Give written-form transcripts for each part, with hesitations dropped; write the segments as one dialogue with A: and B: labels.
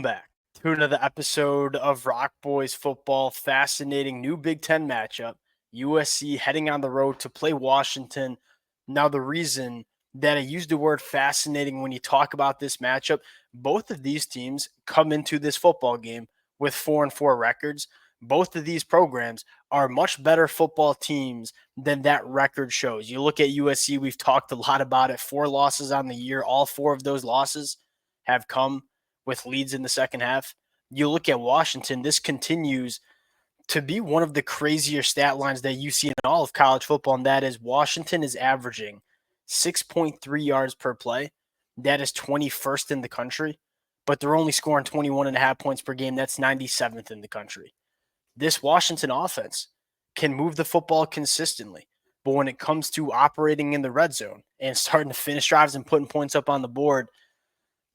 A: Back to another episode of Rock Boys Football. Fascinating new Big Ten matchup. USC heading on the road to play Washington. Now, the reason that I use the word fascinating when you talk about this matchup, both of these teams come into this football game with 4-4 records. Both of these programs are much better football teams than that record shows. You look at USC, we've talked a lot about it. 4 losses on the year. All 4 of those losses have come with leads in the second half. You look at Washington, this continues to be one of the crazier stat lines that you see in all of college football, and that is Washington is averaging 6.3 yards per play. That is 21st in the country, but they're only scoring 21.5 points per game. That's 97th in the country. This Washington offense can move the football consistently, but when it comes to operating in the red zone and starting to finish drives and putting points up on the board,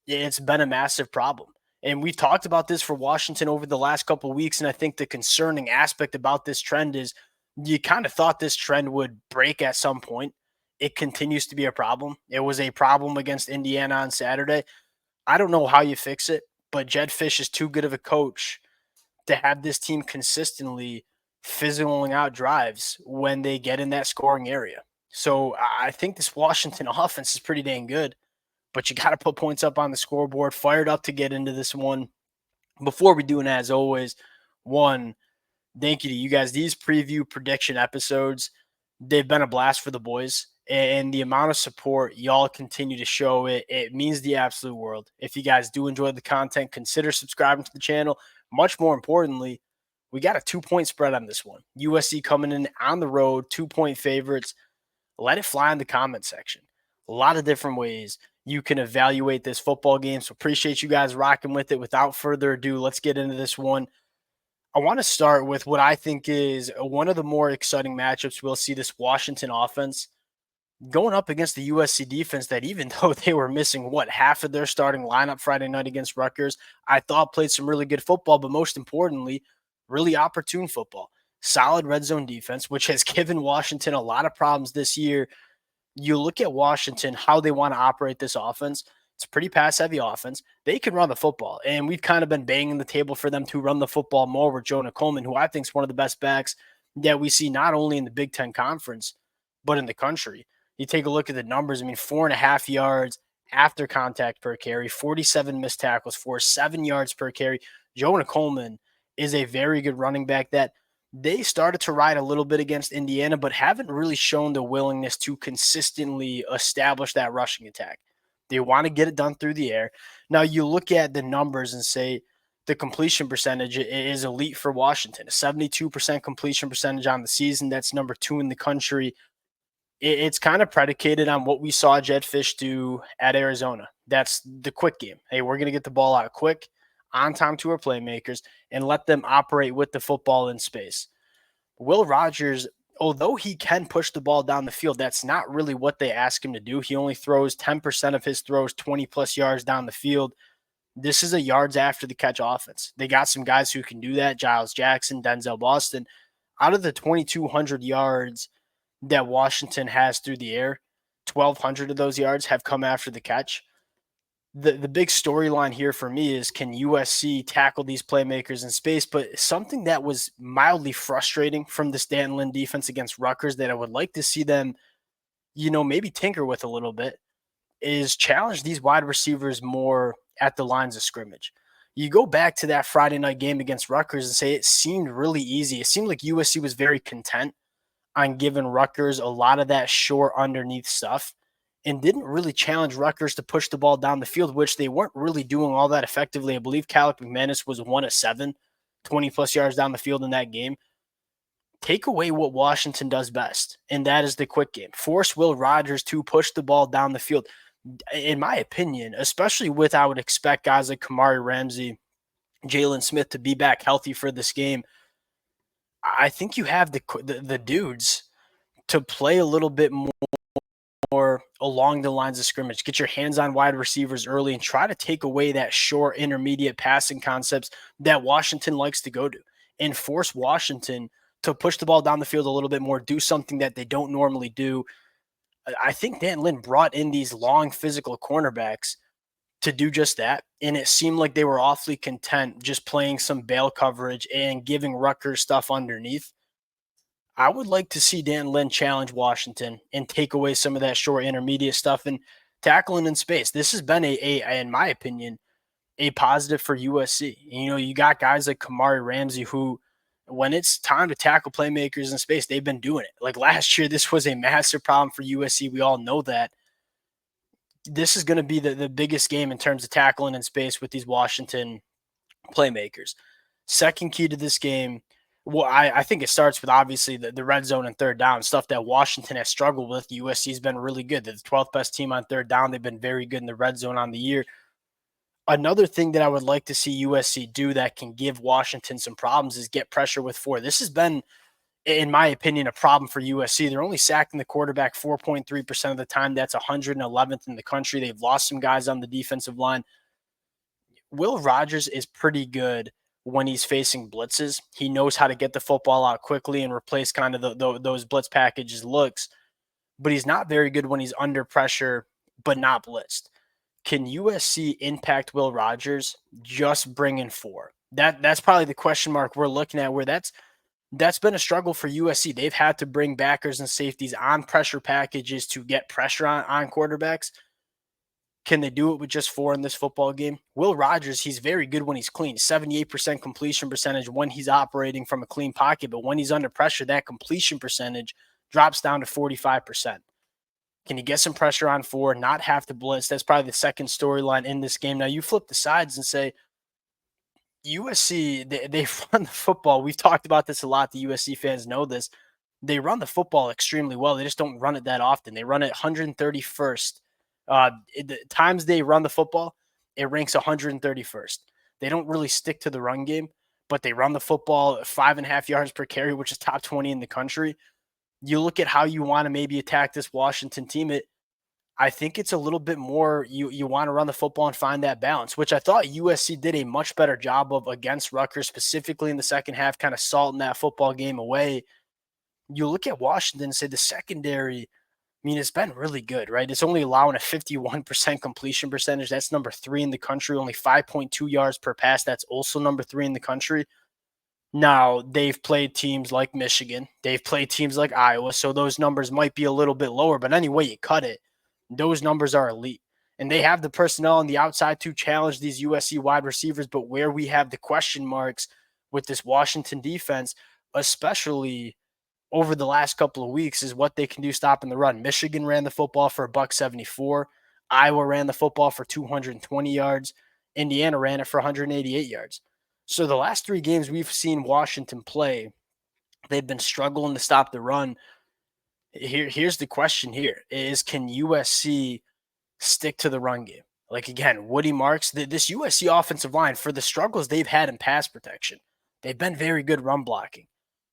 A: it's been a massive problem. And we've talked about this for Washington over the last couple of weeks. And I think the concerning aspect about this trend is you kind of thought this trend would break at some point. It continues to be a problem. It was a problem against Indiana on Saturday. I don't know how you fix it, but Jedd Fisch is too good of a coach to have this team consistently fizzling out drives when they get in that scoring area. So I think this Washington offense is pretty dang good, but you got to put points up on the scoreboard. Fired up to get into this one. Before we do, and as always, one, thank you to you guys. These preview prediction episodes, they've been a blast for the boys. And the amount of support y'all continue to show, it means the absolute world. If you guys do enjoy the content, consider subscribing to the channel. Much more importantly, we got a 2-point spread on this one. USC coming in on the road, 2-point favorites. Let it fly in the comment section. A lot of different ways you can evaluate this football game. So appreciate you guys rocking with it. Without further ado, let's get into this one. I want to start with what I think is one of the more exciting matchups. We'll see this Washington offense going up against the USC defense that, even though they were missing half of their starting lineup Friday night against Rutgers, I thought played some really good football, but most importantly, really opportune football. Solid red zone defense, which has given Washington a lot of problems this year. You look at Washington, how they want to operate this offense. It's a pretty pass-heavy offense. They can run the football, and we've kind of been banging the table for them to run the football more with Jonah Coleman, who I think is one of the best backs that we see not only in the Big Ten Conference, but in the country. You take a look at the numbers. I mean, 4.5 yards after contact per carry, 47 missed tackles for 7 yards per carry. Jonah Coleman is a very good running back that they started to ride a little bit against Indiana, but haven't really shown the willingness to consistently establish that rushing attack. They want to get it done through the air. Now, you look at the numbers and say the completion percentage is elite for Washington, a 72% completion percentage on the season. That's number 2 in the country. It's kind of predicated on what we saw Jedd Fisch do at Arizona. That's the quick game. Hey, we're going to get the ball out quick, on time to our playmakers, and let them operate with the football in space. Will Rogers, although he can push the ball down the field, that's not really what they ask him to do. He only throws 10% of his throws 20-plus yards down the field. This is a yards after the catch offense. They got some guys who can do that, Giles Jackson, Denzel Boston. Out of the 2,200 yards that Washington has through the air, 1,200 of those yards have come after the catch. The big storyline here for me is, can USC tackle these playmakers in space? But something that was mildly frustrating from the Stanton Lynn defense against Rutgers that I would like to see them, maybe tinker with a little bit, is challenge these wide receivers more at the lines of scrimmage. You go back to that Friday night game against Rutgers and say it seemed really easy. It seemed like USC was very content on giving Rutgers a lot of that short underneath stuff and didn't really challenge Rutgers to push the ball down the field, which they weren't really doing all that effectively. I believe Calic McManus was 1 of 7, 20-plus yards down the field in that game. Take away what Washington does best, and that is the quick game. Force Will Rogers to push the ball down the field. In my opinion, especially with, I would expect guys like Kamari Ramsey, Jalen Smith to be back healthy for this game, I think you have the dudes to play a little bit more along the lines of scrimmage. Get your hands on wide receivers early and try to take away that short intermediate passing concepts that Washington likes to go to, and force Washington to push the ball down the field a little bit more, do something that they don't normally do. I think Dan Lynn brought in these long physical cornerbacks to do just that. and it seemed like they were awfully content just playing some bail coverage and giving Rutgers stuff underneath. I would like to see Dan Lynn challenge Washington and take away some of that short intermediate stuff and tackling in space. This has been in my opinion, a positive for USC. You got guys like Kamari Ramsey who, when it's time to tackle playmakers in space, they've been doing it. Like last year, this was a massive problem for USC. We all know that. This is going to be the biggest game in terms of tackling in space with these Washington playmakers. Second key to this game, well, I think it starts with obviously the red zone and third down, stuff that Washington has struggled with. USC has been really good. They're the 12th best team on third down. They've been very good in the red zone on the year. Another thing that I would like to see USC do that can give Washington some problems is get pressure with four. This has been, in my opinion, a problem for USC. They're only sacking the quarterback 4.3% of the time. That's 111th in the country. They've lost some guys on the defensive line. Will Rogers is pretty good when he's facing blitzes. He knows how to get the football out quickly and replace kind of those blitz packages looks, but he's not very good when he's under pressure but not blitzed. Can USC impact Will Rogers just bringing four? That's probably the question mark we're looking at, where that's been a struggle for USC. They've had to bring backers and safeties on pressure packages to get pressure on quarterbacks. Can they do it with just four in this football game? Will Rogers, he's very good when he's clean. 78% completion percentage when he's operating from a clean pocket, but when he's under pressure, that completion percentage drops down to 45%. Can you get some pressure on four, not have to blitz? That's probably the second storyline in this game. Now, you flip the sides and say, USC, they run the football. We've talked about this a lot. The USC fans know this. They run the football extremely well. They just don't run it that often. They run it 131st. The times they run the football, it ranks 131st. They don't really stick to the run game, but they run the football 5.5 yards per carry, which is top 20 in the country. You look at how you want to maybe attack this Washington team. I think it's a little bit more you want to run the football and find that balance, which I thought USC did a much better job of against Rutgers, specifically in the second half, kind of salting that football game away. You look at Washington and say the secondary, I mean, it's been really good, right? It's only allowing a 51% completion percentage. That's number 3 in the country, only 5.2 yards per pass. That's also number 3 in the country. Now, they've played teams like Michigan. They've played teams like Iowa, so those numbers might be a little bit lower, but any way you cut it, those numbers are elite. And they have the personnel on the outside to challenge these USC wide receivers, but where we have the question marks with this Washington defense, especially over the last couple of weeks, is what they can do stopping the run. Michigan ran the football for $174. Iowa ran the football for 220 yards. Indiana ran it for 188 yards. So the last 3 games we've seen Washington play, they've been struggling to stop the run. Here's the question here is, can USC stick to the run game? Like, again, Woody Marks, this USC offensive line, for the struggles they've had in pass protection, they've been very good run blocking.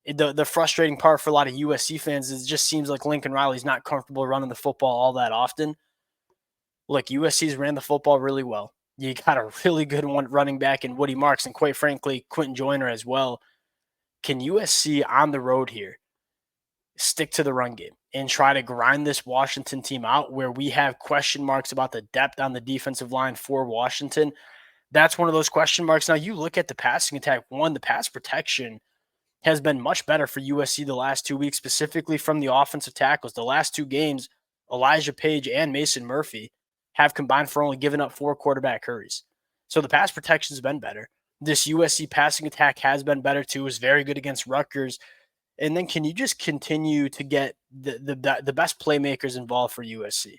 A: The frustrating part for a lot of USC fans is it just seems like Lincoln Riley's not comfortable running the football all that often. Look, USC's ran the football really well. You got a really good one running back in Woody Marks, and quite frankly, Quentin Joyner as well. Can USC on the road here stick to the run game and try to grind this Washington team out, where we have question marks about the depth on the defensive line for Washington? That's one of those question marks. Now, you look at the passing attack. One, the pass protection has been much better for USC the last 2 weeks, specifically from the offensive tackles. The last 2 games, Elijah Page and Mason Murphy have combined for only giving up 4 quarterback hurries. So the pass protection has been better. This USC passing attack has been better too. It was very good against Rutgers. And then can you just continue to get the best playmakers involved for USC?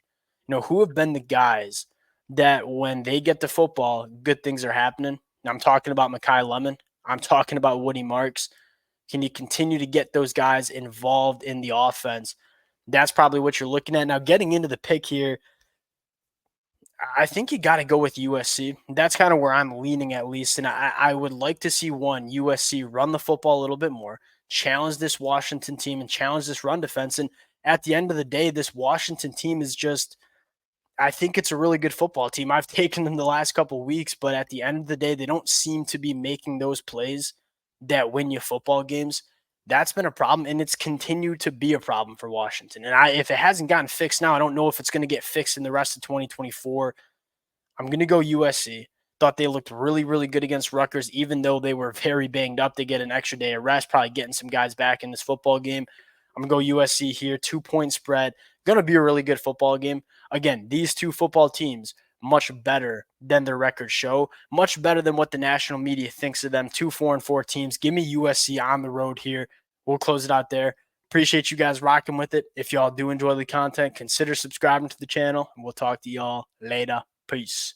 A: Who have been the guys that when they get the football, good things are happening? Now, I'm talking about Mekhi Lemon. I'm talking about Woody Marks. Can you continue to get those guys involved in the offense? That's probably what you're looking at. Now, getting into the pick here, I think you got to go with USC. That's kind of where I'm leaning, at least. And I would like to see USC run the football a little bit more, challenge this Washington team and challenge this run defense. And at the end of the day, this Washington team is just, I think it's a really good football team. I've taken them the last couple of weeks, but at the end of the day, they don't seem to be making those plays that win you football games. That's been a problem, and it's continued to be a problem for Washington. And if it hasn't gotten fixed now, I don't know if it's going to get fixed in the rest of 2024. I'm going to go USC. Thought they looked really, really good against Rutgers, even though they were very banged up. They get an extra day of rest, probably getting some guys back in this football game. I'm going to go USC here, 2-point spread. Going to be a really good football game. Again, these two football teams, much better than their records show, much better than what the national media thinks of them. 2-4-4 teams. Give me USC on the road here. We'll close it out there. Appreciate you guys rocking with it. If y'all do enjoy the content, consider subscribing to the channel, and we'll talk to y'all later. Peace.